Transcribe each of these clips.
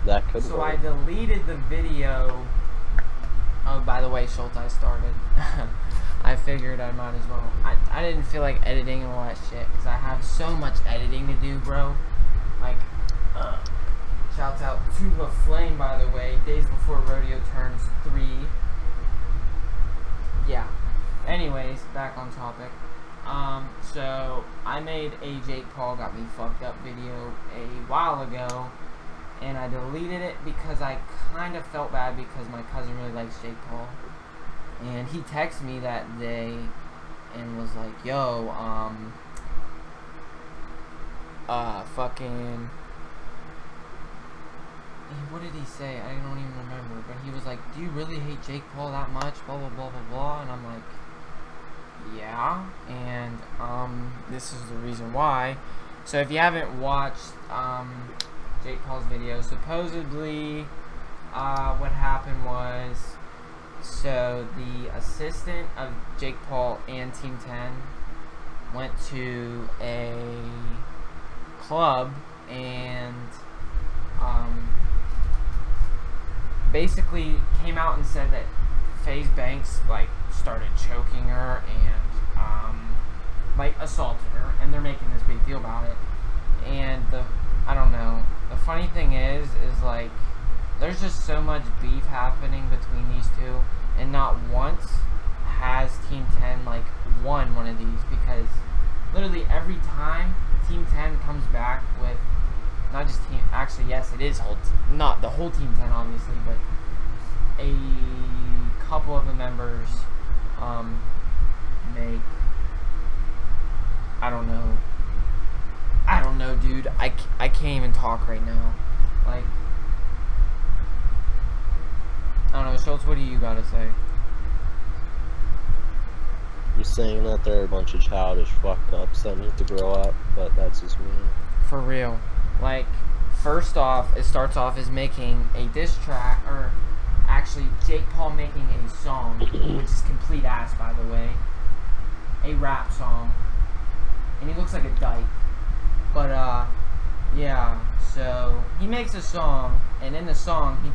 That could So work. I deleted the video. Oh, by the way, Schultz, I started. I figured I might as well. I didn't feel like editing and all that shit because I have so much editing to do, bro. Like, shouts out to the Flame, by the way. Days before rodeo turns 3. Yeah. Anyways, back on topic. So I made a Jake Paul got me fucked up video a while ago, and I deleted it because I kind of felt bad because my cousin really likes Jake Paul, and he texted me that day and was like, "Yo, fucking." What did he say? I don't even remember, but he was like, "Do you really hate Jake Paul that much?" Blah blah blah blah blah, and I'm like, yeah, and this is the reason why. So if you haven't watched Jake Paul's video, supposedly what happened was, so the assistant of Jake Paul and Team 10 went to a club and basically came out and said that FaZe Banks like started choking her and like assaulted her, and they're making this big deal about it. And I don't know, the funny thing is like there's just so much beef happening between these two, and not once has Team 10 like won one of these, because literally every time Team 10 comes back with, not just team, actually yes it is not the whole Team 10 obviously, but a couple of the members make, I don't know, dude. I can't even talk right now. Like, I don't know, Schultz, what do you gotta say? I'm saying that they're a bunch of childish fuck-ups that need to grow up, but that's just me. For real. Like, first off, it starts off as making a diss track, or actually Jake Paul making a song, which is complete ass, by the way. A rap song. And he looks like a dyke. But, yeah, so he makes a song, and in the song, he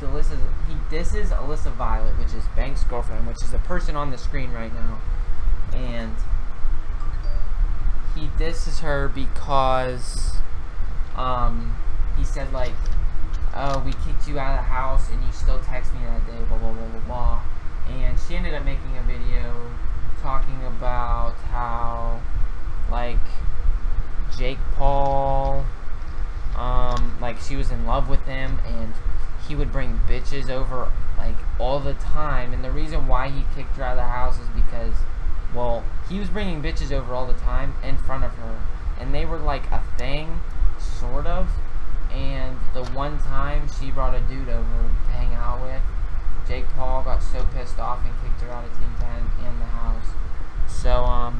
disses Alyssa Violet, which is Banks' girlfriend, which is the person on the screen right now. And he disses her because, he said, like, oh, we kicked you out of the house, and you still text me that day, blah, blah, blah, blah, blah. And she ended up making a video talking about how, like, Jake Paul, like, she was in love with him, and he would bring bitches over, like, all the time. And the reason why he kicked her out of the house is because, well, he was bringing bitches over all the time in front of her, and they were, like, a thing, sort of. And the one time she brought a dude over to hang out with, Jake Paul got so pissed off and kicked her out of Team 10 and the house. So,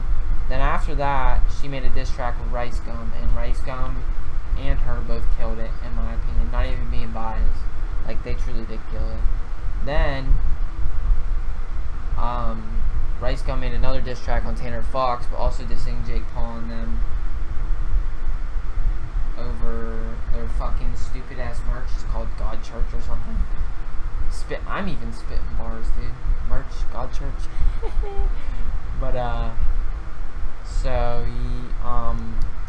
then after that, she made a diss track with Rice Gum, and Rice Gum and her both killed it, in my opinion, not even being biased. Like, they truly did kill it. Then, Rice Gum made another diss track on Tanner Fox, but also dissing Jake Paul and them over their fucking stupid ass merch. It's called God Church or something. I'm even spitting bars, dude. Merch, God Church. But so he,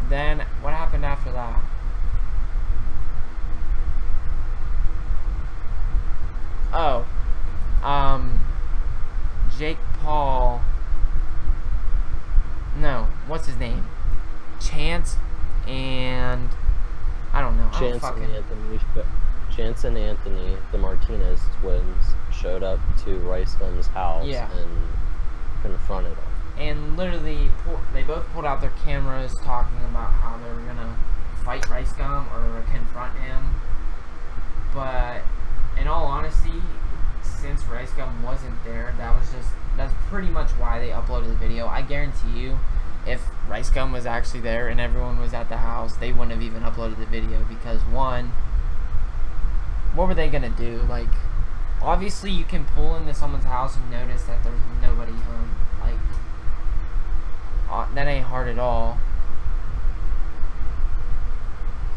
then what happened after that? Oh, Jake Paul. No, what's his name? Chance and I don't know. Chance and Anthony, the Martinez twins, showed up to Rice Gum's house and confronted him. And literally, they both pulled out their cameras talking about how they were gonna fight Rice Gum or confront him. But in all honesty, since Rice Gum wasn't there, that's pretty much why they uploaded the video. I guarantee you, if Rice Gum was actually there and everyone was at the house, they wouldn't have even uploaded the video, because one, what were they gonna do? Like, obviously you can pull into someone's house and notice that there's nobody home. Like, that ain't hard at all.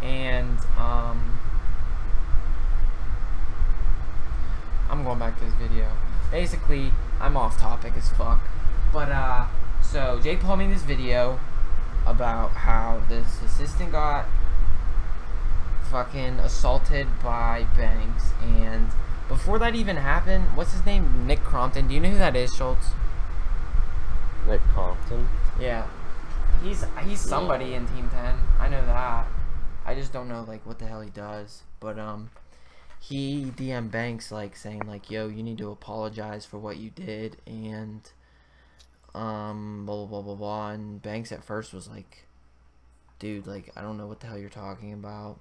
And going back to this video. Basically, I'm off topic as fuck. But, so, Jake Paul made this video about how this assistant got fucking assaulted by Banks. And before that even happened, what's his name? Nick Crompton. Do you know who that is, Schultz? Nick Crompton? Yeah. He's somebody in Team 10. I know that. I just don't know, like, what the hell he does. But, he DM'd Banks, like, saying, like, yo, you need to apologize for what you did, and, blah, blah, blah, blah, blah, and Banks at first was like, dude, like, I don't know what the hell you're talking about,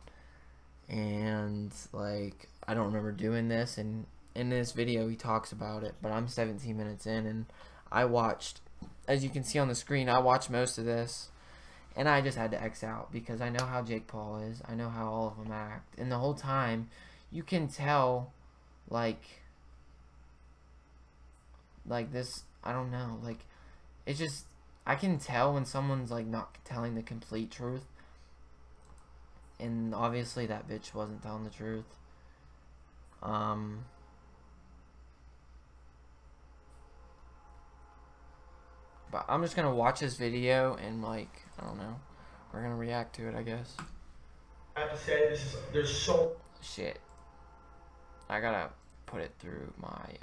and, like, I don't remember doing this, and in this video, he talks about it, but I'm 17 minutes in, and I watched, as you can see on the screen, I watched most of this, and I just had to X out, because I know how Jake Paul is, I know how all of them act, and the whole time, you can tell, like this, I don't know, like, it's just, I can tell when someone's, like, not telling the complete truth, and obviously that bitch wasn't telling the truth. But I'm just gonna watch this video, and, like, I don't know, we're gonna react to it, I guess. I have to say, there's so... Shit. I gotta put it through my,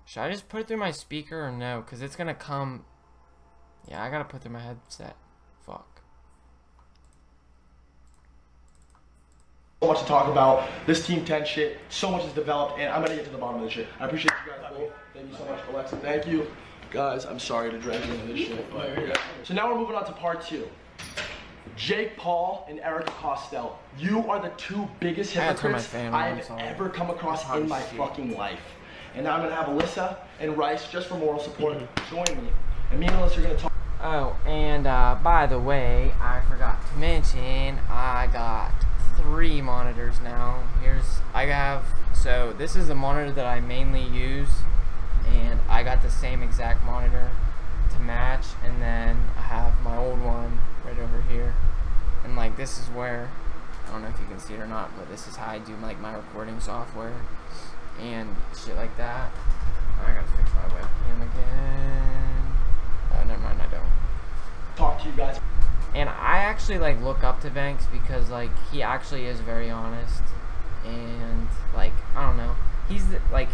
should I just put it through my speaker or no? Because it's gonna come, yeah, I gotta put it through my headset. Fuck. So much to talk about. This Team 10 shit, so much is developed, and I'm gonna get to the bottom of this shit. I appreciate you guys both. Thank you so much, Alexa. Thank you. Guys, I'm sorry to drag you into this shit, but yeah. So now we're moving on to part 2. Jake Paul and Eric Costello, you are the 2 biggest hypocrites I've ever come across in my fucking life. And now I'm gonna have Alyssa and Rice, just for moral support, join me. And me and Alyssa are gonna talk. Oh, and by the way, I forgot to mention, I got 3 monitors now. So this is the monitor that I mainly use, and I got the same exact monitor to match, and then I have my old one right over here, and, like, this is where, I don't know if you can see it or not, but this is how I do, like, my recording software and shit like that. I gotta fix my webcam again. Never mind, I don't. Talk to you guys. And I actually, like, look up to Banks because, like, he actually is very honest, and, like, I don't know, he's like,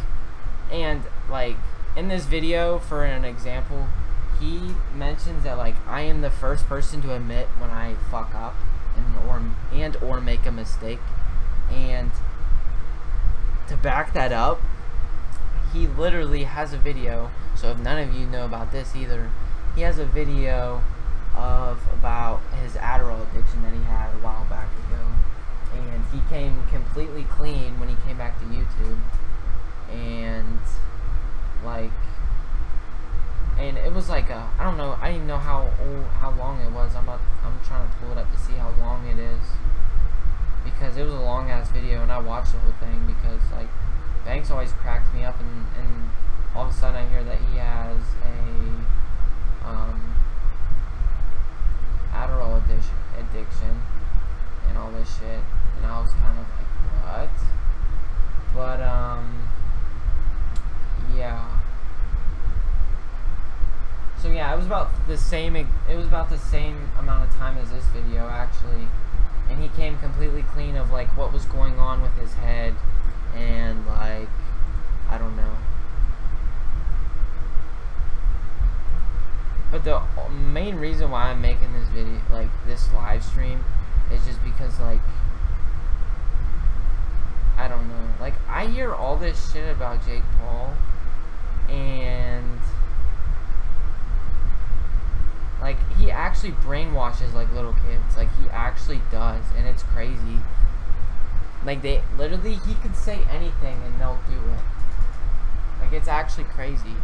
and, like, in this video, for an example, he mentions that, like, I am the first person to admit when I fuck up or make a mistake, and to back that up, he literally has a video. So if none of you know about this either, he has a video about his Adderall addiction that he had a while back ago, and he came completely clean when he came back to YouTube, and, like, and it was like I don't know, I didn't even know how long it was. I'm trying to pull it up to see how long it is, because it was a long ass video, and I watched the whole thing because, like, Banks always cracked me up, and all of a sudden I hear that he has a Adderall addiction and all this shit, and I was kind of like, what? But yeah. So yeah, it was about the same amount of time as this video, actually, and he came completely clean of, like, what was going on with his head, and, like, I don't know. But the main reason why I'm making this video, like, this live stream, is just because, like, I don't know, like, I hear all this shit about Jake Paul, and, like, he actually brainwashes, like, little kids. Like, he actually does, and it's crazy. Like, they literally, he could say anything and they'll do it. Like, it's actually crazy.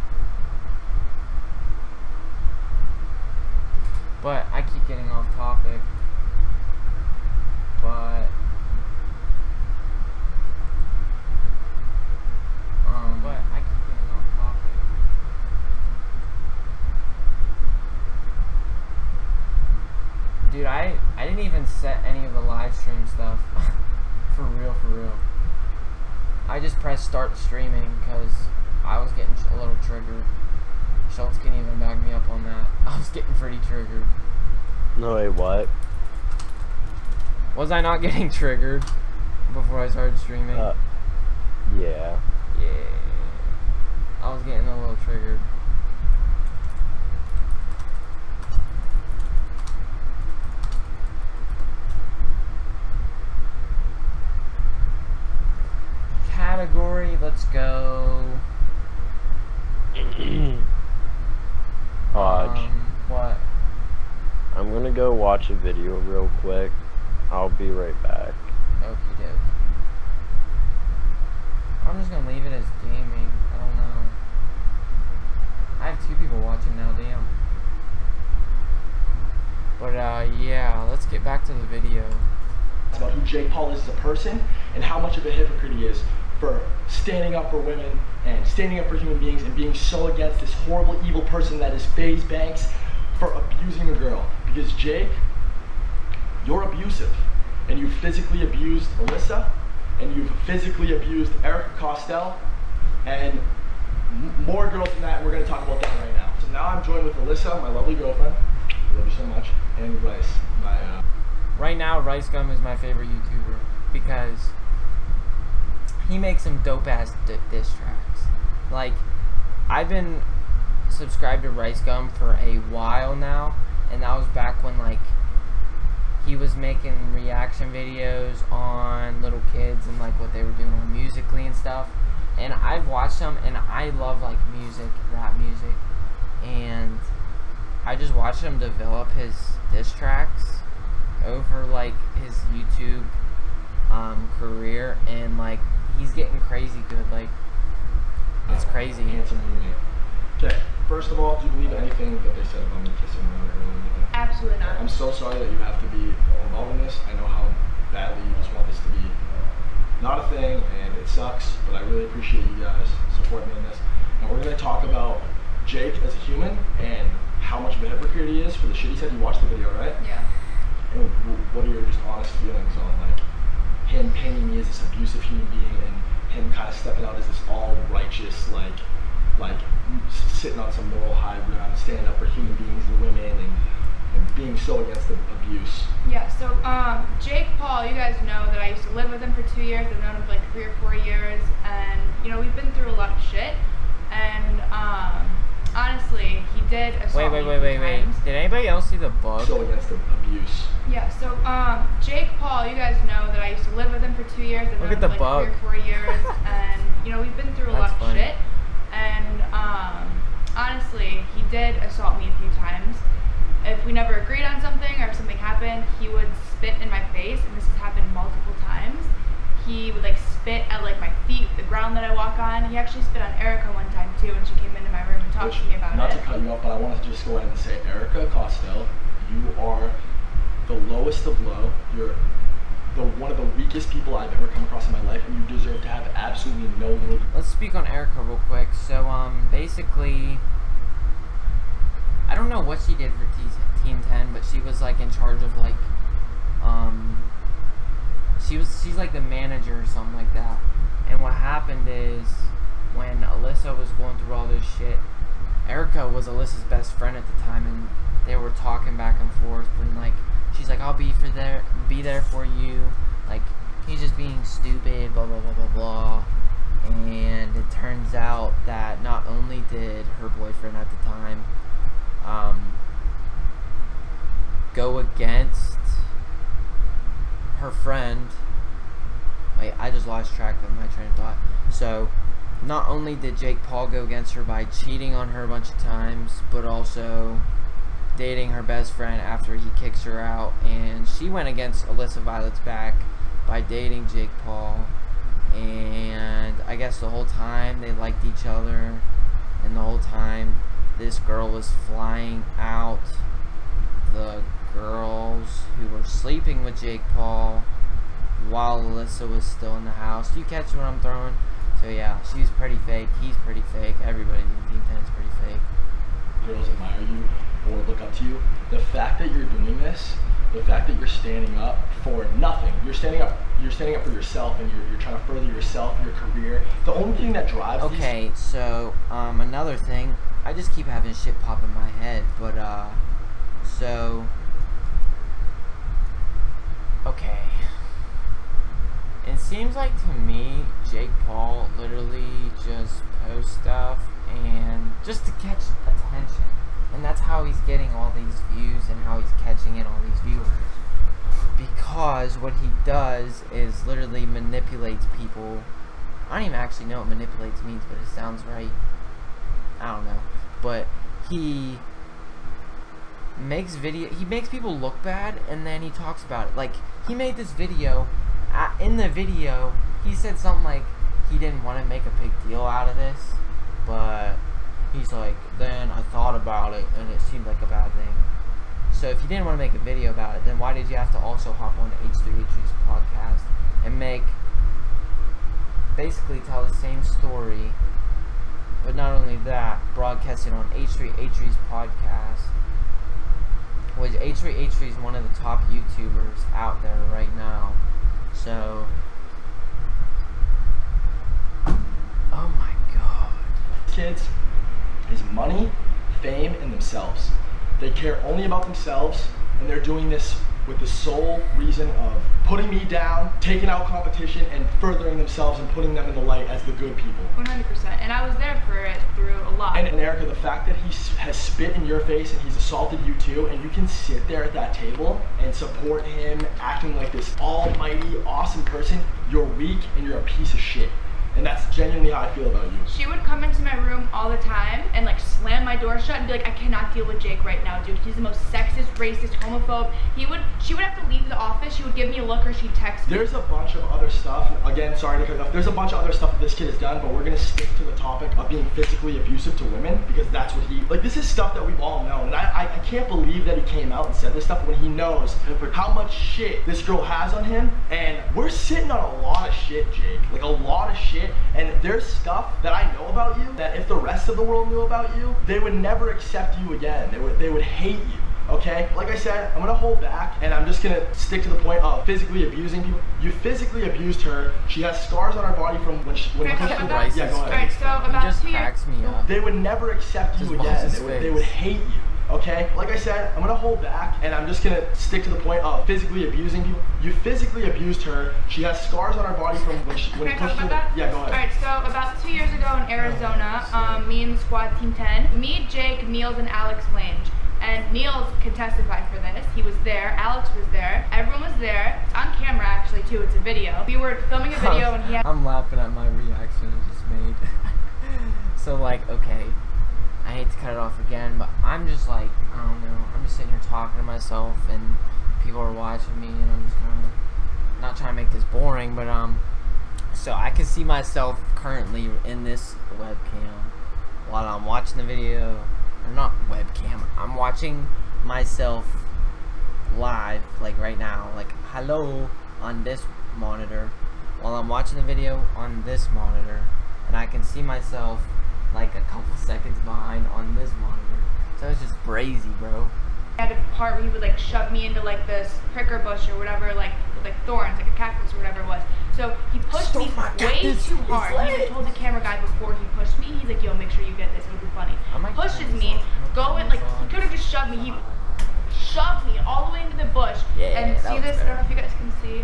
But I keep getting off topic. But I keep getting off topic. Dude, I didn't even set any of the live stream stuff. For real, for real. I just pressed start streaming because I was getting a little triggered. Schultz can't even back me up on that. I was getting pretty triggered. No, wait, what? Was I not getting triggered before I started streaming? Yeah. Yeah. I was getting a little triggered. Category, let's go. Hodge. What? I'm gonna go watch a video real quick. I'll be right back. Okie dokie. I'm just gonna leave it as gaming. I don't know. I have 2 people watching now, damn. But yeah, let's get back to the video. It's about who Jake Paul is as a person and how much of a hypocrite he is for standing up for women and standing up for human beings and being so against this horrible, evil person that is FaZe Banks for abusing a girl. Because Jake, you're abusive, and you physically abused Alyssa, and you've physically abused Erica Costell, and more girls than that. We're going to talk about that right now. So now I'm joined with Alyssa, my lovely girlfriend. I love you so much, and Rice, my Right now, Rice Gum is my favorite YouTuber because he makes some dope ass diss tracks. Like, I've been subscribed to Rice Gum for a while now, and that was back when like he was making reaction videos on little kids and like what they were doing on Musical.ly and stuff. And I've watched them, and I love like music, rap music, and I just watched him develop his diss tracks over like his YouTube career, and like he's getting crazy good. Like, it's crazy. Handsome movie. Okay, first of all, do you believe anything that they said about me kissing around or anything? Absolutely not. I'm so sorry that you have to be involved in this. I know how badly you just want this to be not a thing, and it sucks, but I really appreciate you guys supporting me in this. And we're going to talk about Jake as a human and how much of a hypocrite he is for the shit he said. You watched the video, right? Yeah. And what are your just honest feelings on like him painting me as this abusive human being and him kind of stepping out as this all righteous, like sitting on some moral high ground, standing up for human beings and women, and being so against the abuse? Yeah, so Jake Paul, you guys know that I used to live with him for 2 years. I've known him for like 3 or 4 years, and you know, we've been through a lot of shit, and honestly, he did assault me a few times. Did anybody else see the bug? So against the abuse. Yeah, so Jake Paul, you guys know that I used to live with him for 2 years. I've known him for like bug. 3 or 4 years, and you know, we've been through a lot of shit, and honestly, he did assault me a few times. If we never agreed on something or if something happened, he would spit in my face, and this has happened multiple times. He would like spit at like my feet, the ground that I walk on. He actually spit on Erica one time too when she came into my room and talked to me about not it. Not to cut you off, but I want to just go ahead and say, Erica Costell, you are the lowest of low. You're one of the weakest people I've ever come across in my life, and you deserve to have absolutely no little... Let's speak on Erica real quick. So basically, I don't know what she did for Team 10, but she was like in charge of like she's like the manager or something like that. And what happened is, when Alyssa was going through all this shit, Erica was Alyssa's best friend at the time, and they were talking back and forth, and like she's like, I'll be there for you, like he's just being stupid, blah blah blah blah blah. And it turns out that not only did her boyfriend at the time go against her friend. Wait, I just lost track of my train of thought. So, not only did Jake Paul go against her by cheating on her a bunch of times, but also dating her best friend after he kicks her out. And she went against Alyssa Violet's back by dating Jake Paul. And I guess the whole time they liked each other, and the whole time this girl was flying out the girls who were sleeping with Jake Paul while Alyssa was still in the house. You catch what I'm throwing? So yeah, she's pretty fake, he's pretty fake, everybody in Team 10 is pretty fake. Girls admire you or look up to you. The fact that you're doing this the fact that you're standing up for nothing. You're standing up for yourself, and you're trying to further yourself, your career. The only thing that drives so another thing, I just keep having shit pop in my head, but so okay. It seems like to me, Jake Paul literally just posts stuff and just to catch attention. And that's how he's getting all these views and how he's catching in all these viewers. Because what he does is literally manipulates people. I don't even actually know what manipulates means, but it sounds right. I don't know. But he makes people look bad, and then he talks about it. Like, he made this video. In the video, he said something like he didn't want to make a big deal out of this, but he's like, then I thought about it and it seemed like a bad thing. So if you didn't want to make a video about it, then why did you have to also hop on H3H3's podcast and basically tell the same story, but not only that, broadcast it on H3H3's podcast, which H3H3 is one of the top YouTubers out there right now. So, oh my god. Kids is money, fame, and themselves. They care only about themselves, and they're doing this with the sole reason of putting me down, taking out competition, and furthering themselves and putting them in the light as the good people. 100%. And I was there for it through a lot. And Erica, the fact that he has spit in your face and he's assaulted you too, and you can sit there at that table and support him acting like this almighty, awesome person, you're weak and you're a piece of shit. And that's genuinely how I feel about you. She would come into my room all the time and like slam my door shut and be like, I cannot deal with Jake right now, dude. He's the most sexist, racist, homophobe. She would have to leave the office. She would give me a look or she'd text me. There's a bunch of other stuff. Again, sorry to cut off. There's a bunch of other stuff that this kid has done, but we're gonna stick to the topic of being physically abusive to women because that's what this is stuff that we've all known. And I can't believe that he came out and said this stuff when he knows how much shit this girl has on him. And we're sitting on a lot of shit, Jake. Like a lot of shit. And there's stuff that I know about you that if the rest of the world knew about you, they would never accept you again. They would hate you, okay? Like I said, I'm gonna hold back and I'm just gonna stick to the point of physically abusing people. You physically abused her. She has scars on her body from when pushed her. Yeah, go ahead. Alright, so about 2 years. Me up. They would never accept you again. They would hate you. Okay, like I said, I'm gonna hold back and I'm just gonna stick to the point of physically abusing people. You physically abused her. She has scars on her body from when pushed her. Yeah, go ahead. Alright, so about 2 years ago in Arizona, me and Squad Team 10, me, Jake, Niels, and Alex Lange. And Niels can testify for this. He was there, Alex was there, everyone was there. It's on camera actually too, it's a video. We were filming a video and he had— I'm laughing at my reaction I just made. So like, okay, I hate to cut it off again, but I'm just like, I don't know, I'm just sitting here talking to myself and people are watching me and I'm just kind of not trying to make this boring, but so I can see myself currently in this webcam while I'm watching the video, or not webcam, I'm watching myself live, like right now, like hello on this monitor, while I'm watching the video on this monitor, and I can see myself like a couple seconds behind on this monitor. So it's just crazy, bro. He had a part where he would like shove me into like this pricker bush or whatever, like with like thorns, like a cactus or whatever it was. So he pushed me way too hard. He even told the camera guy before he pushed me, he's like, yo, make sure you get this, it'll be funny. Pushes me, going, like, he could have just shoved me. He shoved me all the way into the bush. Yeah, and see this, I don't know if you guys can see.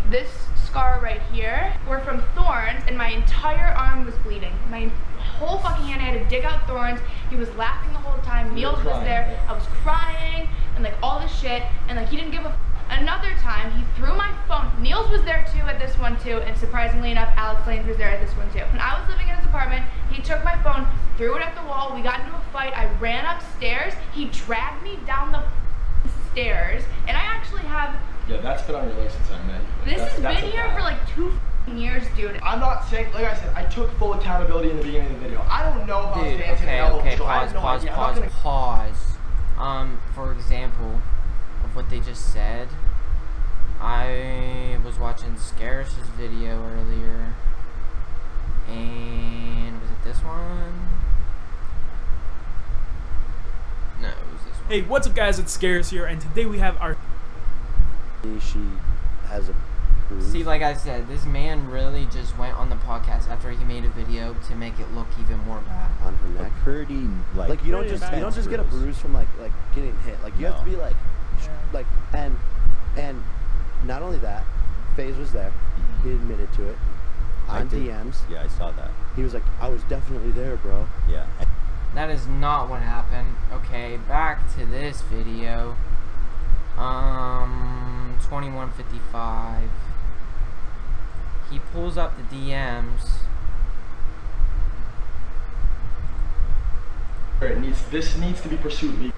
This scar right here were from thorns and my entire arm was bleeding. My whole fucking hand, I had to dig out thorns. He was laughing the whole time. Niels was there. I was crying and like all this shit, and like he didn't give a Another time, he threw my phone. Niels was there too at this one too, and surprisingly enough, Alex Lange was there at this one too. When I was living in his apartment, he took my phone, threw it at the wall, we got into a fight, I ran upstairs, he dragged me down the stairs, and I actually have— Yeah, that's been on your list since I met you. This has been here for like 2 years, dude. I'm not saying, like I said, I took full accountability in the beginning of the video. I don't know if I was dancing in elbow control. Pause. For example of what they just said, I was watching Scarish's video earlier, and was it this one? No, it was this one. Hey, what's up guys, it's Scares here, and today we have our... She has a bruise. See, like I said, this man really just went on the podcast after he made a video to make it look even more bad. On her neck. Pretty, like you don't just get a bruise from like getting hit. Like you have to be like, like and not only that, FaZe was there. He admitted to it on DMs. Yeah, I saw that. He was like, I was definitely there, bro. Yeah. That is not what happened. Okay, back to this video. 21:55. He pulls up the DMs. This needs to be pursued.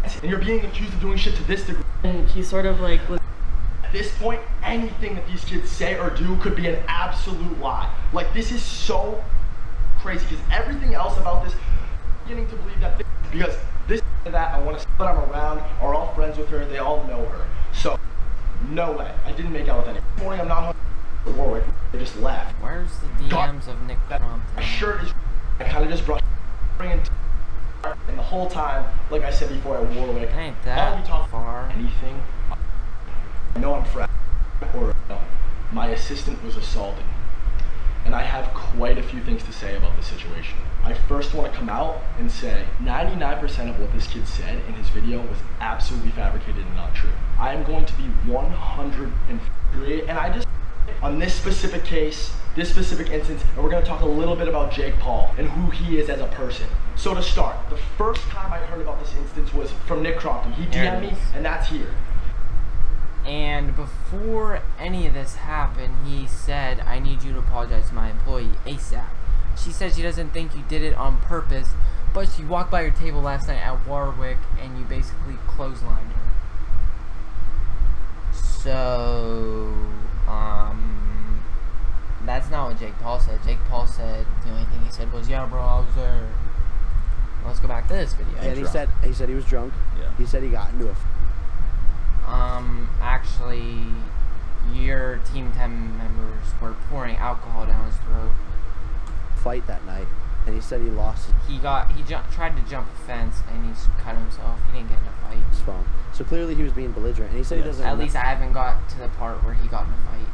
And you're being accused of doing shit to this degree. And he sort of like... At this point, anything that these kids say or do could be an absolute lie. Like, this is so crazy, because everything else about this, beginning to believe that because this and that, I want to say that I'm around, are all friends with her, they all know her. So, no way. I didn't make out with any. This morning, I'm not home with Warwick. They just left. Where's the DMs of Nick Crompton? My shirt is... I kind of just brushed and the whole time, like I said before at Warwick, ain't that far. Anything. I know I'm fresh, or my assistant was assaulted. And I have quite a few things to say about this situation. I first want to come out and say 99% of what this kid said in his video was absolutely fabricated and not true. I am going to be 103, and I just, on this specific case, this specific instance, and we're going to talk a little bit about Jake Paul and who he is as a person. So to start, the first time I heard about this instance was from Nick Crompton. He DM'd me, and that's here. And before any of this happened, he said, I need you to apologize to my employee ASAP. She said she doesn't think you did it on purpose, but she walked by your table last night at Warwick and you basically clotheslined her. So, that's not what Jake Paul said. Jake Paul said, the only thing he said was, yeah bro, I was there. Let's go back to this video. And he said he was drunk. Yeah. He said he got into a actually, your Team 10 members were pouring alcohol down his throat. Fight that night, and he said he lost He tried to jump a fence and he cut himself. He didn't get in a fight. his phone. So clearly he was being belligerent, and he said he doesn't. At least I haven't got to the part where he got in a fight.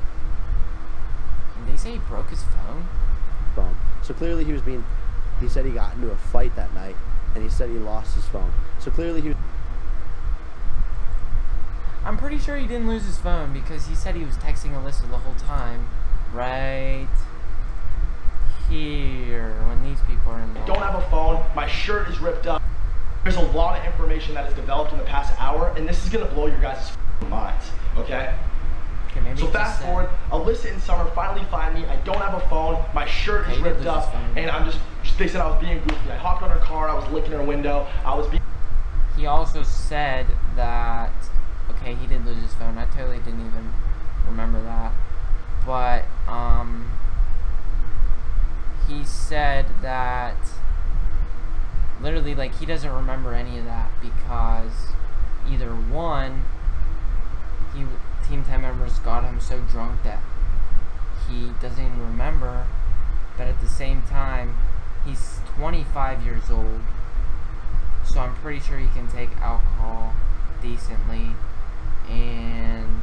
And they say he broke his phone. So clearly he said he got into a fight that night, and he said he lost his phone. So clearly he was. I'm pretty sure he didn't lose his phone because he said he was texting Alyssa the whole time. Right here, when these people are in there. I don't have a phone. My shirt is ripped up. There's a lot of information that has developed in the past hour, and this is going to blow your guys' minds, okay? So fast forward, Alyssa and Summer finally find me. I don't have a phone. My shirt is ripped up, and they said I was being goofy. I hopped on her car. I was licking her window. He also said that, okay, he did lose his phone. I totally didn't even remember that. But, he said that, literally, like, he doesn't remember any of that because either one, Team 10 members got him so drunk that he doesn't even remember, but at the same time, he's 25 years old, so I'm pretty sure he can take alcohol decently, and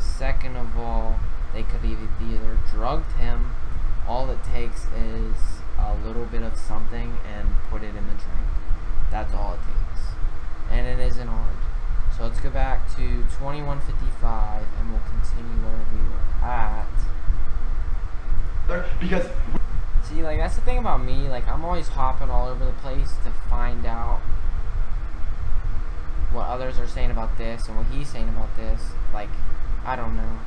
second of all, they could have either drugged him. All it takes is a little bit of something and put it in the drink. That's all it takes. And it isn't hard. So let's go back to 21:55 and we'll continue where we were at. Because see, like, that's the thing about me, like, I'm always hopping all over the place to find out what others are saying about this and what he's saying about this. Like, I don't know.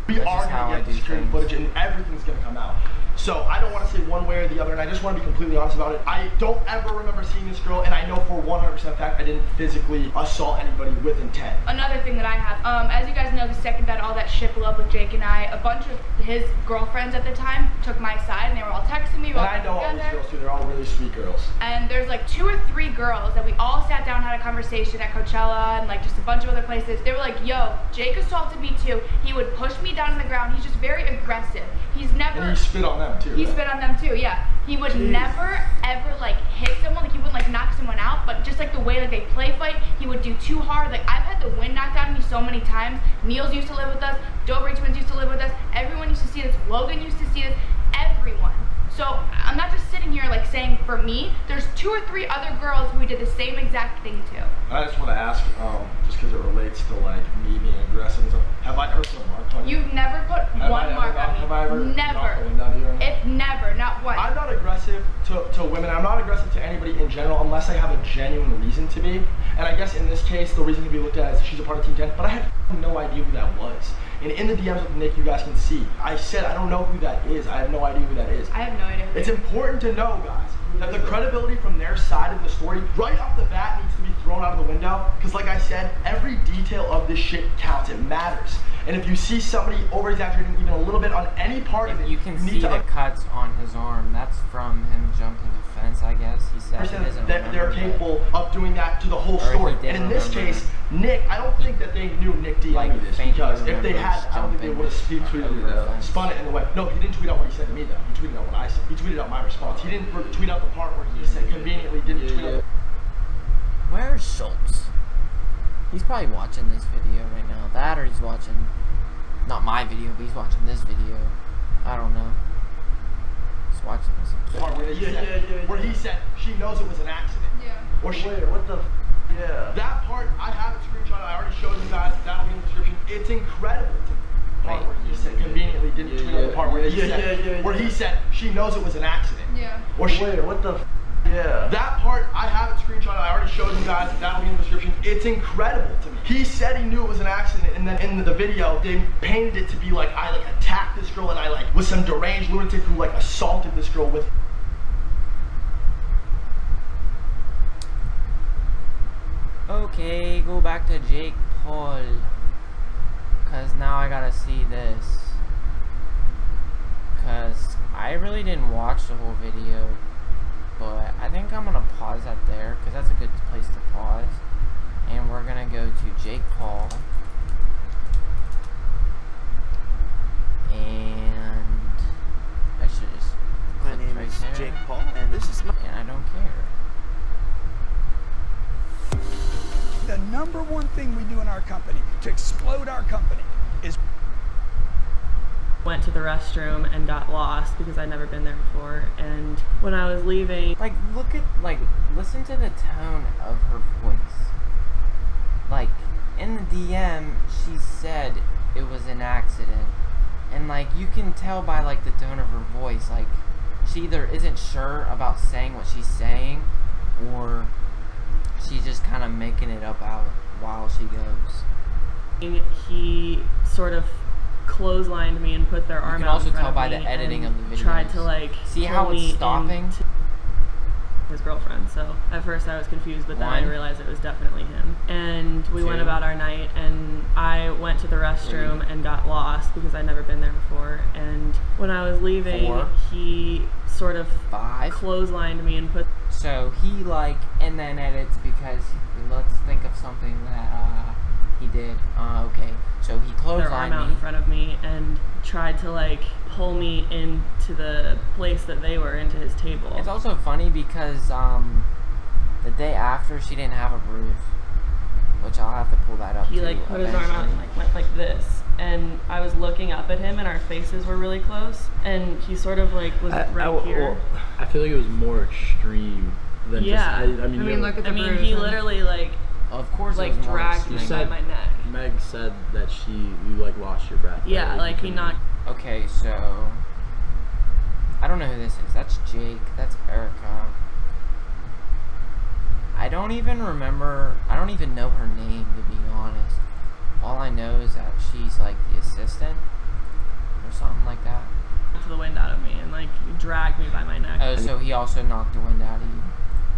We are going to get the security footage and everything's going to come out. So I don't want to say one way or the other, and I just want to be completely honest about it. I don't ever remember seeing this girl, and I know for 100% fact I didn't physically assault anybody with intent. Another thing that I have, as you guys know, the second that all that shit blew up with Jake and I, a bunch of his girlfriends at the time took my side, and they were all texting me. And I know all these girls too, they're all really sweet girls. And there's like 2 or 3 girls that we all sat down and had a conversation at Coachella and like just a bunch of other places. They were like, yo, Jake assaulted me too. He would push me down on the ground. He's just very aggressive. He's never... And he spit on them. them too. He spit on them too, yeah. He would never ever like hit someone, like he wouldn't like knock someone out, but just like the way like they play fight, he would do too hard. Like I've had the wind knocked out of me so many times. Niels used to live with us, Dobre twins used to live with us, everyone used to see this, Logan used to see this, everyone. So I'm not just sitting here like saying for me, there's 2 or 3 other girls who we did the same exact thing to. I just want to ask, just because it relates to like me being aggressive and stuff, have I ever put a mark on you? You've never put one mark on me. Have I ever never. If never, not once. I'm not aggressive to women. I'm not aggressive to anybody in general unless I have a genuine reason to be. And I guess in this case, the reason can be looked at as she's a part of Team 10, but I had no idea who that was. And in the DMs with Nick, you guys can see, I said I don't know who that is. I have no idea who that is. I have no idea. It's important to know, guys, that the credibility from their side of the story right off the bat needs to be thrown out of the window. Because like I said, every detail of this shit counts. It matters. And if you see somebody over-exaggerating even a little bit on any part of it, you can see the cuts on his arm. That's from him jumping a fence, I guess. He said that they're capable of doing that to the whole story. And in this case, Nick, I don't think that they knew Nick DM'd me this, because if they had, I don't think they would have spun it in the way. No, he didn't tweet out what he said to me though. He tweeted out what I said. He tweeted out my response. He didn't tweet out the part where he said conveniently didn't tweet out. Where's Schultz? He's probably watching this video right now. That or he's watching, not my video, but he's watching this video. I don't know. He's watching this. Part where he said she knows it was an accident. Yeah. Or she, what the yeah. That part, I have it screenshot. I already showed you guys. That'll be in the description. It's incredible. Part where he said conveniently didn't tweet out the part where he said she knows it was an accident. Yeah. Or she, what the yeah. That part, I have it screenshot. I already showed you guys. That'll be in the description. It's incredible to me. He said he knew it was an accident, and then in the video, they painted it to be like I like attacked this girl, and I like was some deranged lunatic who like assaulted this girl with. Okay, go back to Jake Paul, cause now I gotta see this, cause I really didn't watch the whole video, but I think I'm gonna pause that there, cause that's a good place to pause, and we're gonna go to Jake Paul, and I should just my name right is there. Jake Paul, and this is my And I don't care. The number one thing we do in our company to explode our company is went to the restroom and got lost because I'd never been there before, and when I was leaving, Like, look at, like, listen to the tone of her voice. Like, in the DM, she said it was an accident, and like, you can tell by like the tone of her voice, like, she either isn't sure about saying what she's saying, or she's just kind of making it up out while she goes. he sort of clotheslined me and put their arm out in front of me. You can also tell by the editing of the video. Tried to like see how it's stopping. His girlfriend. So at first I was confused, but then I realized it was definitely him. And we went about our night, and I went to the restroom and got lost because I'd never been there before. And when I was leaving, he sort of clotheslined me and put. So he like, and then edits because let's think of something that he did. Okay, so he clotheslined their arm out in front of me and tried to like pull me into the place that they were, into his table. It's also funny because the day after she didn't have a bruise, which I'll have to pull that up. He like put his arm out and like went like this, and I was looking up at him, and our faces were really close, and he sort of like was right here. Well, I feel like it was more extreme than just. I mean, look at the bruise. I mean, he literally like. Of course, like dragged me by my neck. Meg said that you like lost your breath. Yeah, like he knocked. Okay, so I don't know who this is. That's Jake. That's Erica. I don't even remember. I don't even know her name, to be honest. All I know is that she's like the assistant or something like that. To the wind out of me and like dragged me by my neck. Oh, so he also knocked the wind out of you.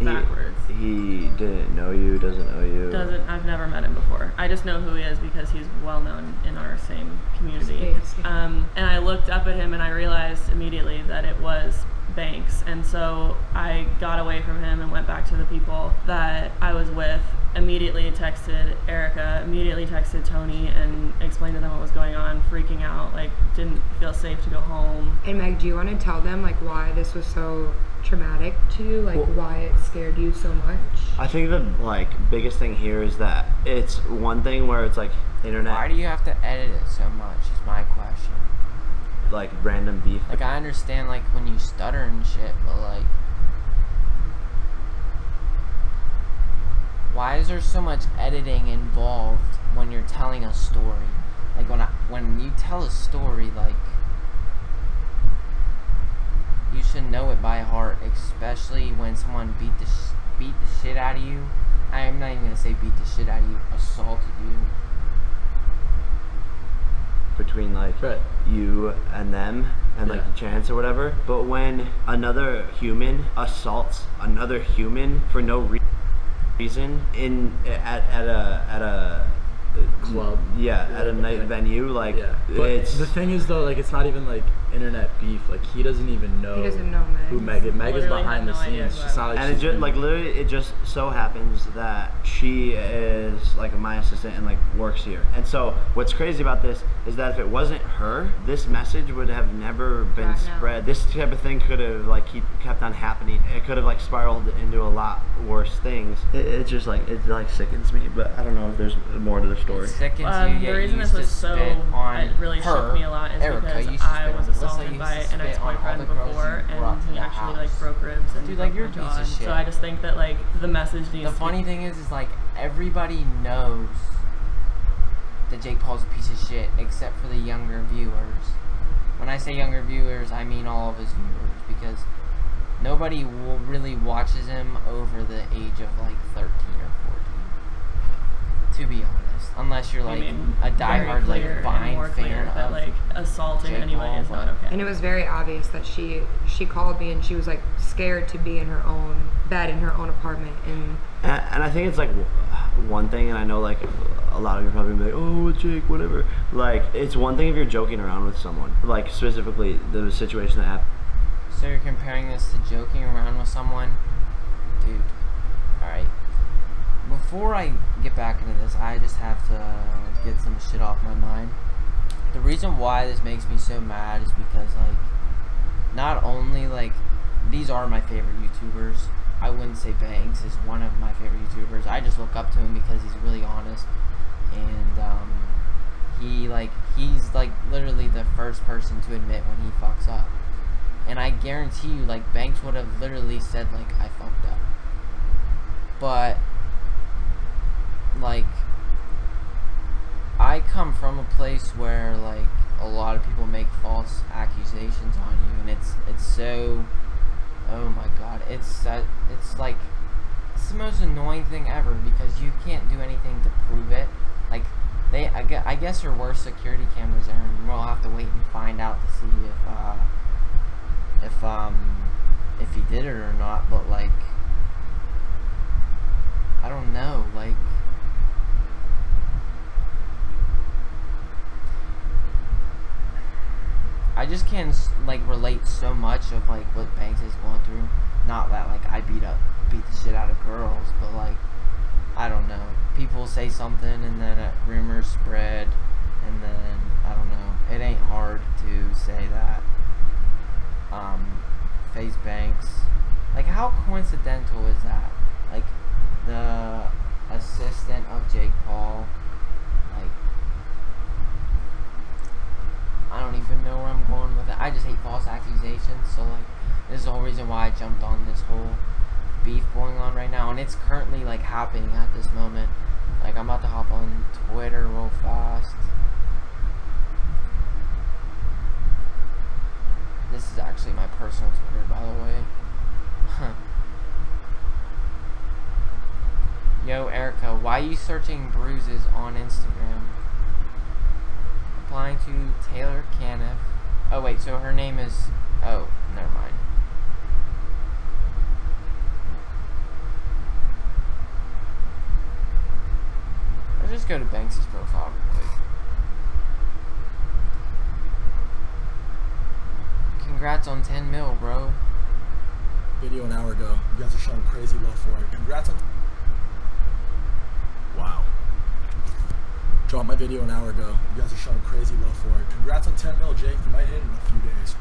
Backwards. He didn't know you, doesn't know you. I've never met him before. I just know who he is because he's well known in our same community. And I looked up at him and I realized immediately that it was Banks, and so I got away from him and went back to the people that I was with, immediately texted Erica, immediately texted Tony, and explained to them what was going on, freaking out, like didn't feel safe to go home. And Meg, do you want to tell them like why this was so traumatic to you, like why it scared you so much? I think the like biggest thing here is that it's one thing where it's like internet. Why do you have to edit it so much is my question. Like random beef. Like I understand like when you stutter and shit, but like why is there so much editing involved when you're telling a story? Like when you tell a story, like you should know it by heart, especially when someone beat the shit out of you. I'm not even gonna say beat the shit out of you, assaulted you. Between like you and them and like the chance or whatever. But when another human assaults another human for no reason at a club, at a night venue, like but it's the thing is though, like it's not even like internet beef, like he doesn't even know who Meg is. Meg is behind the scenes. It's not like and it just like literally it just so happens that she is like my assistant and like works here. And so what's crazy about this is that if it wasn't her, this message would have never been spread. This type of thing could have like kept on happening. It could have like spiraled into a lot worse things. It just like it like sickens me, but I don't know if there's more to the story. It sickens you, the reason this was so it really shook me a lot is because I was assaulted by an ex-boyfriend before, and he actually like broke ribs and broke my jaw. So I just think that like the message needs to The funny thing is like everybody knows that Jake Paul's a piece of shit except for the younger viewers. When I say younger viewers, I mean all of his viewers, because nobody really watches him over the age of like 13 or 14. To be honest, unless you're like a diehard like Vine fan of like assaulting Jake anyway Paul, is not okay. And it was very obvious that she called me and she was like scared to be in her own bed in her own apartment. And I think it's like one thing, and I know like a lot of you are probably gonna be like, oh Jake, whatever. Like it's one thing if you're joking around with someone, like specifically the situation that happened. So you're comparing this to joking around with someone? Dude, alright. Before I get back into this, I just have to get some shit off my mind. The reason why this makes me so mad is because, like, not only, like, these are my favorite YouTubers. I wouldn't say Banks is one of my favorite YouTubers. I just look up to him because he's really honest. And, he's, like, literally the first person to admit when he fucks up. And I guarantee you, like, Banks would have literally said, like, I fucked up. But, like, I come from a place where, like, a lot of people make false accusations on you, and it's so, oh my god, it's like, it's the most annoying thing ever, because you can't do anything to prove it. Like, I guess there were security cameras there, and we'll have to wait and find out to see if he did it or not, but, like, I don't know, like, I just can't, like, relate so much of, like, what Banks is going through. Not that, like, I beat the shit out of girls, but, like, I don't know. People say something, and then rumors spread, and then, I don't know. It ain't hard to say that. FaZe Banks. Like, how coincidental is that? Like, the assistant of Jake Paul, like, I don't even know where I'm going with it. I just hate false accusations, so, like, this is the whole reason why I jumped on this whole beef going on right now, and it's currently, like, happening at this moment. Like, I'm about to hop on Twitter real fast. This is actually my personal Twitter, by the way. Yo, Erica, why are you searching bruises on Instagram? Applying to Taylor Caniff. Oh, wait, so her name is... Oh, never mind. Let's just go to Banks' profile real quick. Congrats on 10 mil, bro. Video an hour ago. You guys are showing crazy love for it. Congrats on... dropped my video an hour ago. You guys are showing crazy love for it. Congrats on 10 mil, Jake. You might hit it in a few days.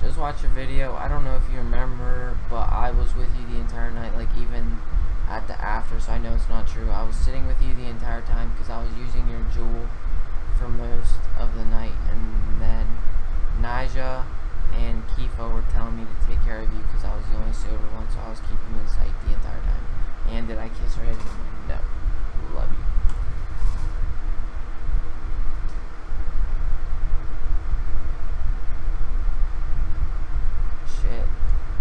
Just watch your video. I don't know if you remember, but I was with you the entire night, like even at the after, so I know it's not true. I was sitting with you the entire time because I was using your Juul for most of the night, and then Naja and Kifo were telling me to take care of you because I was the only sober one, so I was keeping you in sight the entire time. And did I kiss her head? No. Love you. Shit.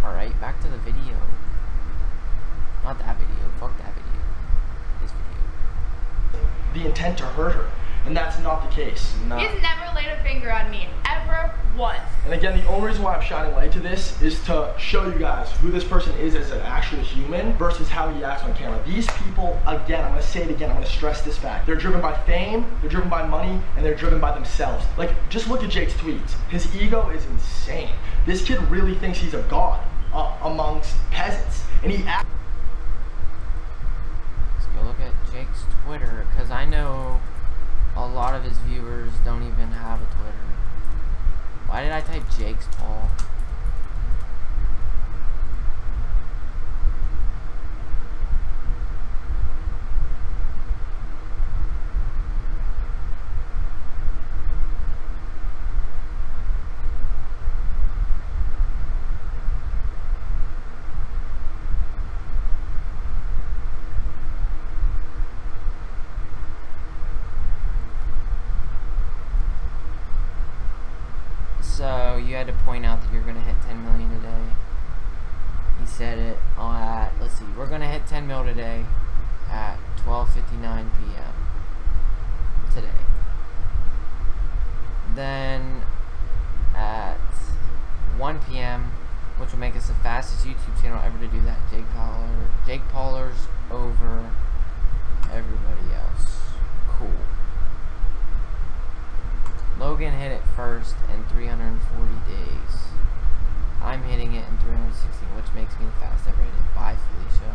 Alright, back to the video. Not that video. Fuck that video. This video. The intent to hurt her. And that's not the case. No. He's never laid a finger on me, ever once. And again, the only reason why I'm shining light to this is to show you guys who this person is as an actual human versus how he acts on camera. These people, again, I'm gonna say it again, I'm gonna stress this fact. They're driven by fame, they're driven by money, and they're driven by themselves. Like, just look at Jake's tweets. His ego is insane. This kid really thinks he's a god amongst peasants. And he acts. Let's go look at Jake's Twitter, because I know a lot of his viewers don't even have a Twitter. Why did I type Jake's Paul? So you had to point out that you're gonna hit 10 million today. He said it at, let's see, we're gonna hit 10 mil today at 12:59 p.m. today. Then at 1 p.m., which will make us the fastest YouTube channel ever to do that. Jake Pauler's over everybody else. Cool. Logan hit it first in 340 days. I'm hitting it in 316, which makes me the fastest ever hit it. Bye, Felicia.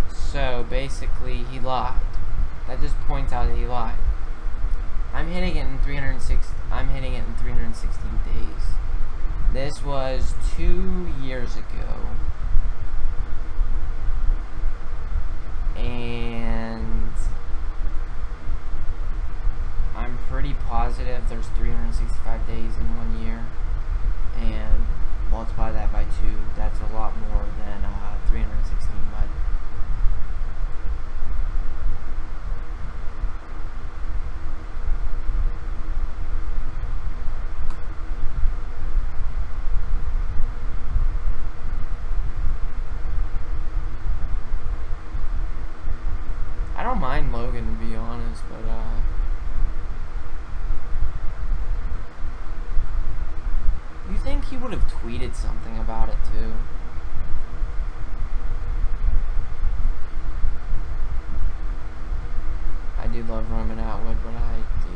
So basically, he lied. That just points out that he lied. I'm hitting it in 316 days. This was 2 years ago. And I'm pretty positive there's 365 days in 1 year. And multiply that by 2, that's a lot more than 316, but I don't mind Logan, to be honest, but you think he would have tweeted something about it too? I do love Roman Atwood, but I do.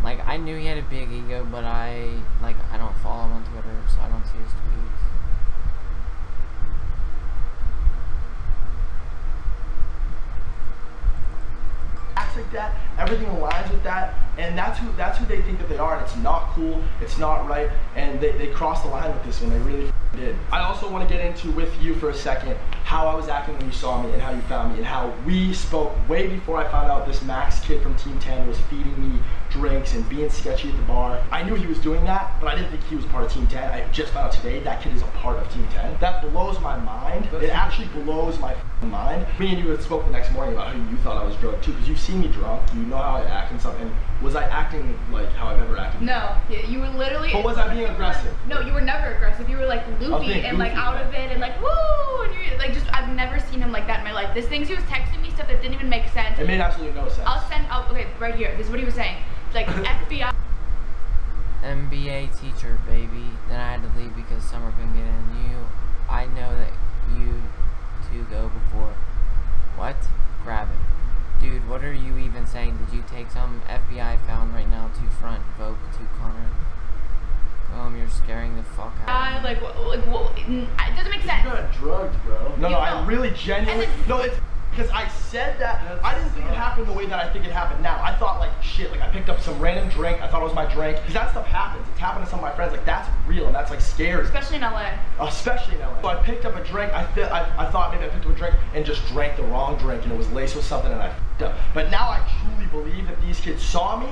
Like, I knew he had a big ego, but I don't follow him on Twitter, so I don't see his tweets. Like that, everything aligns with that, and that's who they think that they are, and it's not cool, it's not right, and they crossed the line with this one. They really did. I also want to get into with you for a second how I was acting when you saw me and how you found me and how we spoke way before I found out this Max kid from Team 10 was feeding me drinks and being sketchy at the bar. I knew he was doing that, but I didn't think he was part of Team 10. I just found out today that kid is a part of Team 10. That blows my mind. It actually blows my mind. Me and you had spoke the next morning about how you thought I was drunk too, because you've seen me drunk, you know how I act and stuff, and was I acting like how I've ever acted? No, you were literally. But was I being aggressive? No, you were never aggressive. You were like loopy and like out of it and like woo, and you're like I've never seen him like that in my life. There's things he was texting me, stuff that didn't even make sense. It made absolutely no sense. Okay, right here. This is what he was saying. It's like FBI. MBA teacher, baby. Then I had to leave because Summer couldn't get in. I know that you two go before. What? Grab it. Dude, what are you even saying? Did you take some? FBI found right now to front, vote to Connor. You're scaring the fuck out of me. It doesn't make sense. You got drugged, bro. No, I really genuinely. No, it's because I said that. I didn't think it happened the way that I think it happened now. I thought like shit. Like I picked up some random drink. I thought it was my drink. Because that stuff happens. It's happened to some of my friends. Like that's real and that's like scary. Especially in LA. Especially in LA. So I picked up a drink. I thought maybe I picked up a drink and just drank the wrong drink and it was laced with something and I f***ed up. But now I truly believe that these kids saw me.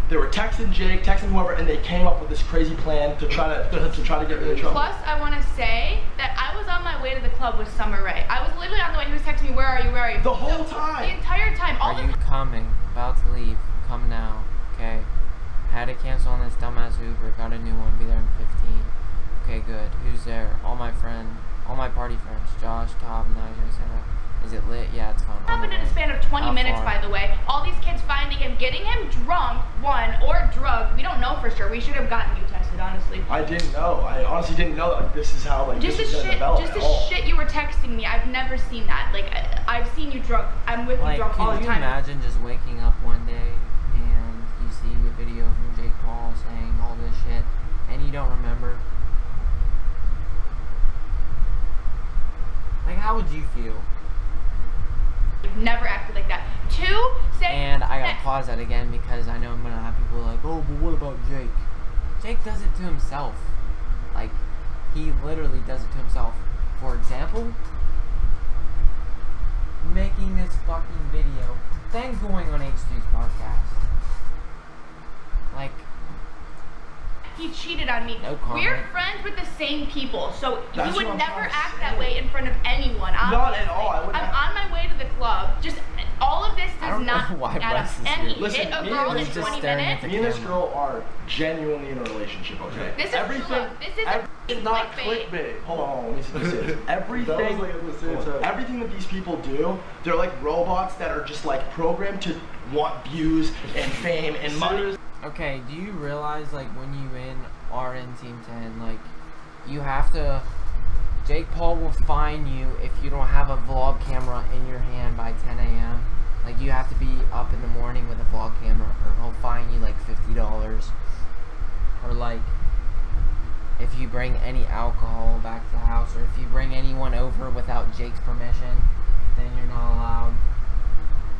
They were texting Jake, texting whoever, and they came up with this crazy plan to try to get me in trouble. Plus, I want to say that I was on my way to the club with Summer Rae. I was literally on the way. He was texting me, "Where are you? Where are you?" The whole time. The entire time. Are you coming? About to leave. Come now. Okay. Had to cancel on this dumbass Uber. Got a new one. Be there in 15. Okay, good. Who's there? All my party friends. Josh, Tom, Nigel, Sarah. Is it lit? Yeah, it's fun. It happened in a span of 20 minutes, by the way. All these kids finding him, getting him drunk, or drugged. We don't know for sure. We should have gotten you tested, honestly. I didn't know. I honestly didn't know that this is how this is gonna develop. Just the shit you were texting me. I've never seen that. Like I've seen you drunk. I'm with you drunk all the time. Can you imagine just waking up one day and you see a video from Jake Paul saying all this shit and you don't remember? Like, how would you feel? You've never acted like that. And I gotta pause that again because I know I'm gonna have people like, oh, but what about Jake? Jake does it to himself. Like, he literally does it to himself. For example, making this fucking video, then going on H3's podcast. Like, he cheated on me. No comment. We're friends with the same people, so he would never act that way in front of anyone. Obviously. Not at all. I'm on my way to the club. Just all of this does not add up. And he hit a girl in 20 minutes. Me and this girl are genuinely in a relationship. Okay. This is everything. This is not clickbait. Hold on. Let me see this. Everything that these people do, they're like robots that are just like programmed to want views and fame and money. Okay, do you realize, like, when you are in Team 10, like, you have to, Jake Paul will fine you if you don't have a vlog camera in your hand by 10 a.m. Like, you have to be up in the morning with a vlog camera, or he'll fine you, like, $50. Or, like, if you bring any alcohol back to the house, or if you bring anyone over without Jake's permission, then you're not allowed.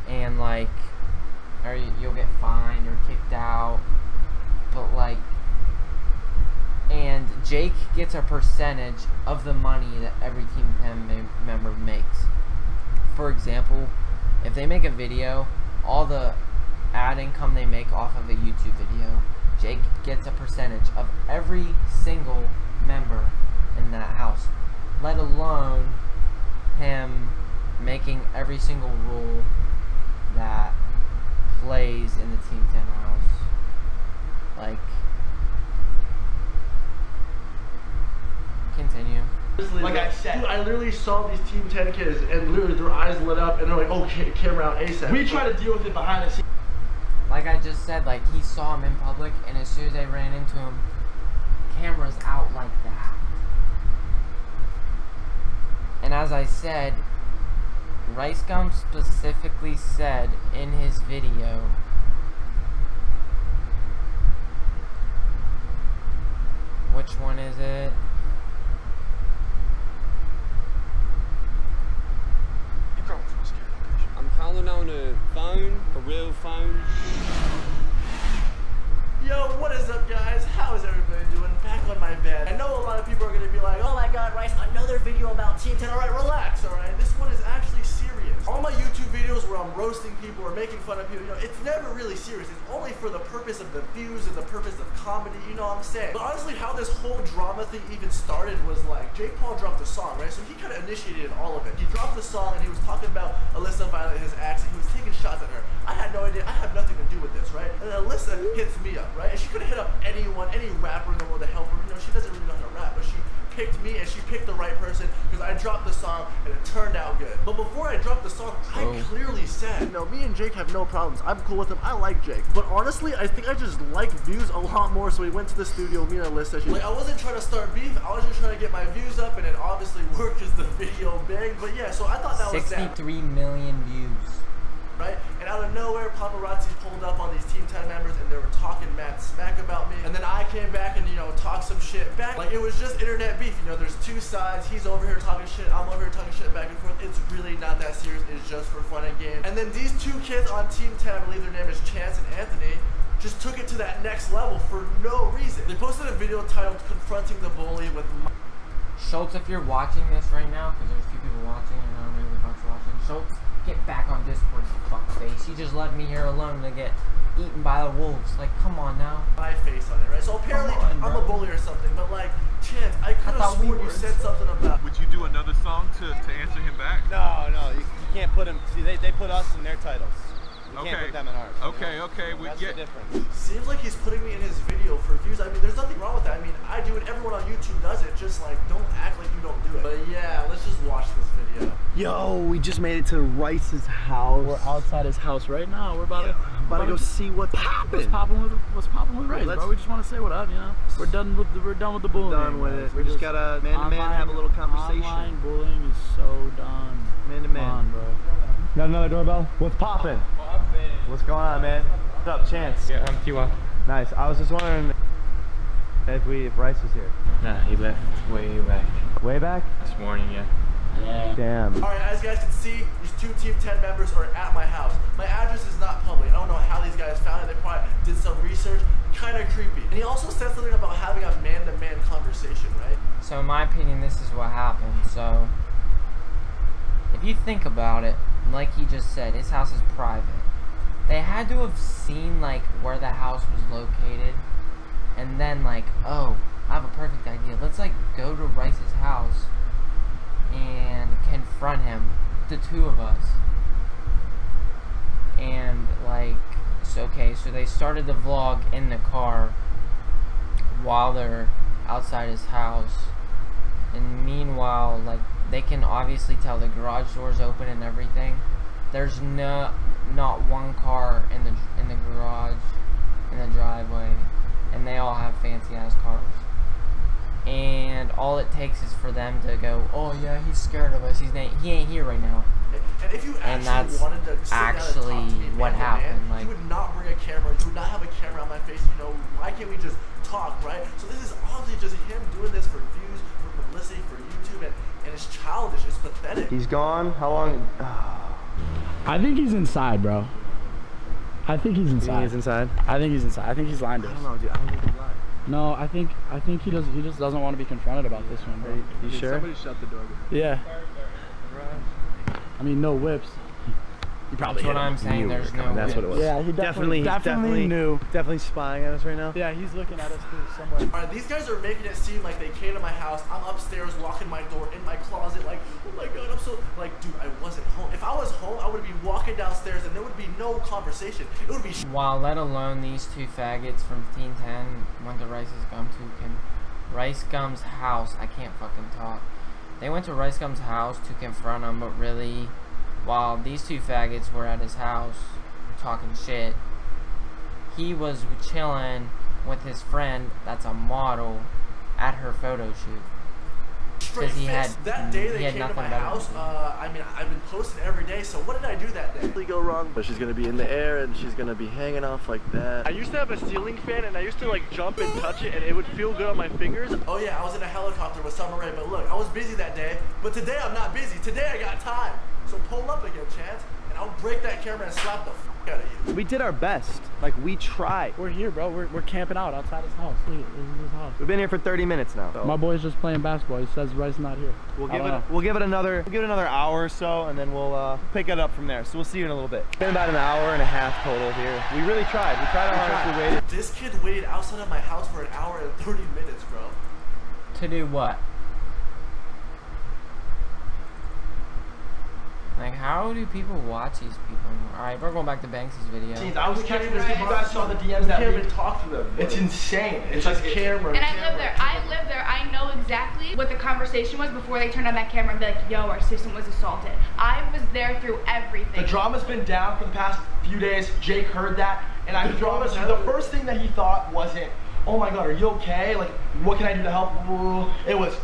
And, like, or you'll get fined or kicked out. But like, and Jake gets a percentage of the money that every Team 10 member makes. For example, if they make a video, all the ad income they make off of a YouTube video, Jake gets a percentage of every single member in that house, let alone him making every single rule that plays in the Team 10 house. Like, continue. Like I said, dude, I literally saw these Team 10 kids and literally their eyes lit up and they're like, okay, camera out ASAP. We try to deal with it behind the scenes. Like I just said, like, he saw him in public and as soon as I ran into him, cameras out like that. And as I said, Rice Gum specifically said in his video, which one is it? I'm calling on a phone, a real phone. Yo, what is up, guys? How is everybody doing? Back on my bed. I know a lot of people are going to be like, oh my god, Rice, another video about Team 10. Alright, relax, alright? This one is actually serious. All my YouTube videos where I'm roasting people or making fun of people, you know, it's never really serious. It's only for the purpose of the views and the purpose of comedy, you know what I'm saying? But honestly, how this whole drama thing even started was like, Jake Paul dropped a song, right? So he kind of initiated all of it. He dropped the song and he was talking about Alyssa Violet, his ex, and he was taking shots at her. I had no idea. I have nothing to do with this, right? And then Alyssa hits me up, right? And she could have hit up anyone, any rapper in the world to help her. You know, she doesn't really know how to rap, but she picked me and she picked the right person because I dropped the song and it turned out good. But before I dropped the song, I clearly said, you know, me and Jake have no problems. I'm cool with him. I like Jake. But honestly, I think I just like views a lot more. So we went to the studio, me and Alyssa. Like, I wasn't trying to start beef. I was just trying to get my views up, and it obviously worked because the video banged. But yeah, so I thought that was 63 million views. Right? And out of nowhere, paparazzi pulled up on these Team 10 members and they were talking mad smack about me. And then I came back and, you know, talked some shit back. Like, it was just internet beef. You know, there's two sides. He's over here talking shit. I'm over here talking shit back and forth. It's really not that serious. It's just for fun and games. And then these two kids on Team 10, I believe their name is Chance and Anthony, just took it to that next level for no reason. They posted a video titled Confronting the Bully with Schultz, if you're watching this right now, because there's two people watching and I don't know if you're watching, Schultz, get back on Discord, you fuckface. You just left me here alone to get eaten by the wolves. Like, come on now. My face on it, right? So apparently I'm a bully or something, but like, Chance, I could have sworn you said something about. Would you do another song to answer him back? No, you can't put him. See, they put us in their titles. You can't put them in ours. Okay, we That's get the difference. Seems like he's putting me in his video for views. I mean, there's nothing wrong with that. I mean, I do it. Everyone on YouTube does it. Just like, don't act like you don't do it. But yeah, let's just watch this video. Yo, we just made it to Rice's house. We're outside his house right now. We're about to go see what's popping. What's popping with Rice, bro? We just want to say what up, you know. We're done with the bullying. Done with it. We just gotta man-to-man have a little conversation. Online bullying is so done. Man-to-man. Come on, bro. Got another doorbell? What's poppin'? What's going on, man? What's up, Chance? Yeah, I'm Tiwa. Nice. I was just wondering if Rice was here. Nah, he left way back. Way back? This morning, yeah. Damn. Alright, as you guys can see, these two Team 10 members are at my house. My address is not public. I don't know how these guys found it. They probably did some research. Kind of creepy. And he also said something about having a man-to-man conversation, right? So in my opinion, this is what happened. So if you think about it, like he just said, his house is private. They had to have seen like where the house was located and then like, oh, I have a perfect idea. Let's like go to Rice's house and confront him, the two of us. And like, so okay, so they started the vlog in the car while they're outside his house. And meanwhile, like, they can obviously tell the garage door's open and everything. There's not one car in the garage, in the driveway, and they all have fancy ass cars. And all it takes is for them to go, oh yeah, he's scared of us. He ain't here right now. And if you actually wanted to sit down and talk to me what happened. Like, you would not bring a camera. You would not have a camera on my face. You know, why can't we just talk, right? So this is obviously just him doing this for views, for publicity, for YouTube, and it's childish. It's pathetic. He's gone? How long? I think he's inside, bro. I think he's inside. You think he's inside? I think he's inside. I think he's lying to us. I don't know, dude. I don't think he's lying. No, I think he just doesn't want to be confronted about this one, bro. You sure? Somebody shut the door. Yeah. I mean, no whips. You probably That's what I'm saying. There's no. That's what it was. Yeah, he definitely knew. Definitely spying at us right now. Yeah, he's looking at us too somewhere. Alright, these guys are making it seem like they came to my house. I'm upstairs, walking my door, in my closet, like, oh my god, I'm so like, dude, I wasn't home. If I was home, I would be walking downstairs, and there would be no conversation. It would be. While let alone these two faggots from Team 10 went to Rice Gum's house. I can't fucking talk. They went to Rice Gum's house to confront him, but really, while these two faggots were at his house talking shit, he was chilling with his friend that's a model at her photo shoot. Straight face. That day they came to my house, I mean, I've been posting every day, so what did I do that day? Really go wrong, but she's gonna be in the air and she's gonna be hanging off like that. I used to have a ceiling fan and I used to like jump and touch it and it would feel good on my fingers. Oh yeah, I was in a helicopter with Summer Rae, but look, I was busy that day, but today I'm not busy. Today I got time. So pull up again, Chance, and I'll break that camera and slap the f out of you. We did our best. Like, we tried. We're here, bro. We're camping out outside his house. Look, this is his house. We've been here for 30 minutes now. So. My boy's just playing basketball. He says Rice not here. We'll give it another hour or so, and then we'll pick it up from there. So we'll see you in a little bit. It's been about an hour and a half total here. We really tried. We tried our hardest. We waited. This kid waited outside of my house for an hour and 30 minutes, bro. To do what? Like, how do people watch these people anymore? Alright, we're going back to Banksy's video. I was texting this kid, you guys saw the DMs that can't even talk to them. It's insane. It's like camera. And I live there. I know exactly what the conversation was before they turned on that camera and be like, yo, our assistant was assaulted. I was there through everything. The drama's been down for the past few days. Jake heard that, and I promise you, the first thing that he thought wasn't, oh my god, are you okay? Like, what can I do to help? It was,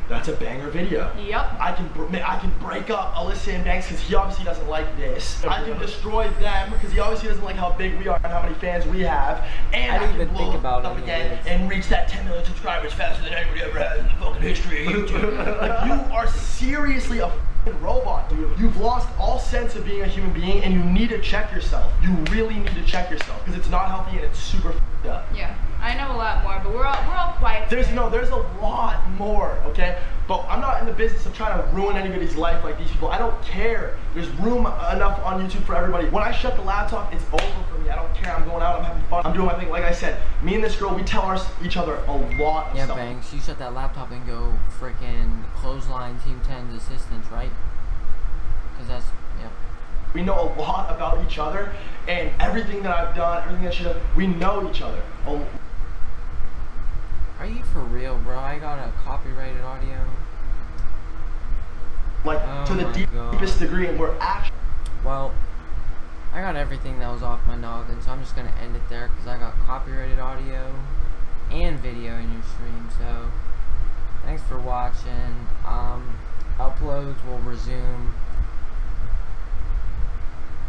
that's a banger video. Yep. I can break up Alyssa and Banks because he obviously doesn't like this. I can destroy them because he obviously doesn't like how big we are and how many fans we have. And I didn't even think about it again and reach that 10 million subscribers faster than anybody ever has in the fucking history of YouTube. Like, you are seriously a robot, dude. You've lost all sense of being a human being, and you need to check yourself. You really need to check yourself because it's not healthy and it's super up. Yeah, I know a lot more, but we're all quiet. There's a lot more, okay? But I'm not in the business of trying to ruin anybody's life like these people. I don't care. There's room enough on YouTube for everybody. When I shut the laptop, it's over for me. I don't care. I'm going out. I'm having fun. I'm doing my thing. Like I said, me and this girl, we tell each other a lot of stuff. Yeah, Banks, you shut that laptop and go freaking clothesline Team 10's assistants, right? Because that's, yeah. We know a lot about each other, and everything that I've done, everything that she does, we know each other. Are you for real, bro? I got a copyrighted audio. Like, to the deepest degree, and we're actually... Well, I got everything that was off my noggin, so I'm just going to end it there, because I got copyrighted audio and video in your stream, so... Thanks for watching. Uploads will resume.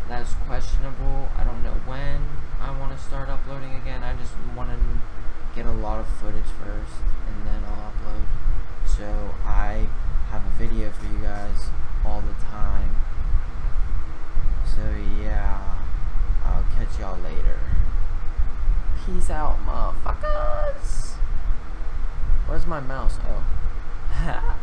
That's questionable. I don't know when I want to start uploading again. I just want to get a lot of footage first and then I'll upload. So I have a video for you guys all the time. So yeah, I'll catch y'all later. Peace out, motherfuckers. Where's my mouse? Oh.